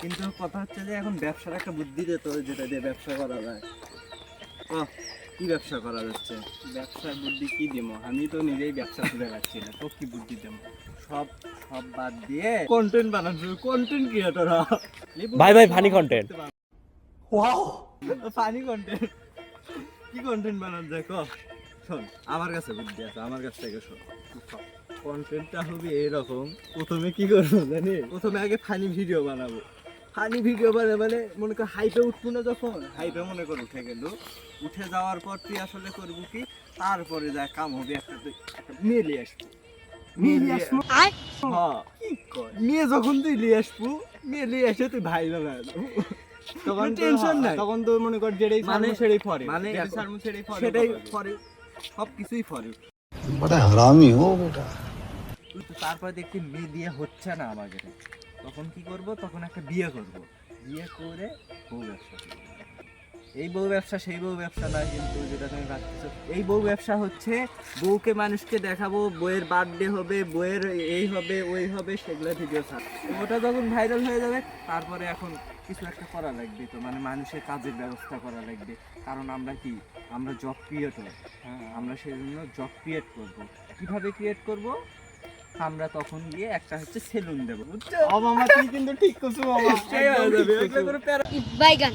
কিন্তু কথা হচ্ছে যে এখন ব্যবসার একটা বুদ্ধি দে তো, যেটা দিয়ে ব্যবসা করা যায়। কি ব্যবসা করা যাচ্ছে? ব্যবসার বুদ্ধি কি দেবো? আমি তো নিজেই ব্যবসা খুঁজে পাচ্ছি না, তো কি বুদ্ধি দেবো? সব সব বাদ দিয়ে কন্টেন্ট বানানো, কন্টেন্ট ক্রিয়েটর। ভাই ভাই funny content. Wow, funny content. কি কন্টেন্ট বানান যায় ক? শোন, আমার কাছে বুদ্ধি আছে, আমার কাছ থেকে শোন। কন্টেন্টটা হবে এইরকম, প্রথমে কি করবো জানি? প্রথমে আগে ফানি ভিডিও বানাবো। ফানি ভিডিও মানে মনে কর হাইপে উঠবো না, যখন হাইপে মনে কর উঠে গেল, উঠে যাওয়ার পর তুই আসলে করবো কি, তারপরে যা কাম হবে একটা মেলে আসবো। মেয়ে যখন তুই নিয়ে আসবো, মেয়ে নিয়ে এসে তুই ভাই বানা তখন টেনশন নাই। তখন তো মনে কর যেটাই মানে সেটাই ফরে, মানে সেটাই ফরে, সব কিছুই ফরে। बड़ा हरामी हो बेटा। তুই তো তারপরে দেখবি মেয়ে দিয়ে হচ্ছে না আমাদের, তখন কি করব? তখন একটা বিয়ে করব, বিয়ে করে বউ ব্যবসা করব। এই বউ ব্যবসা সেই বউ ব্যবসা না, কিন্তু যেটা তুমি ভাবতেছো এই বউ ব্যবসা হচ্ছে বউকে মানুষকে দেখাবো, বউয়ের বার্থডে হবে, বউয়ের এই হবে ওই হবে, সেগুলো ভিডিও ছাড়। ওটা যখন ভাইরাল হয়ে যাবে, তারপরে এখন কিছু একটা করা লাগবে, তো মানে মানুষের কাজের ব্যবস্থা করা লাগবে। কারণ আমরা কি, আমরা জব ক্রিয়েটর। আমরা সেই জন্য জব ক্রিয়েট করব। কিভাবে ক্রিয়েট করব? আমরা তখন গিয়ে একটা হচ্ছে সেলুন দেবো, বুঝছো? মামা তুই কিন্তু ঠিক করছো মামা, সেই হয়ে যাবে, এগুলো কোনো প্যারা বাইগান।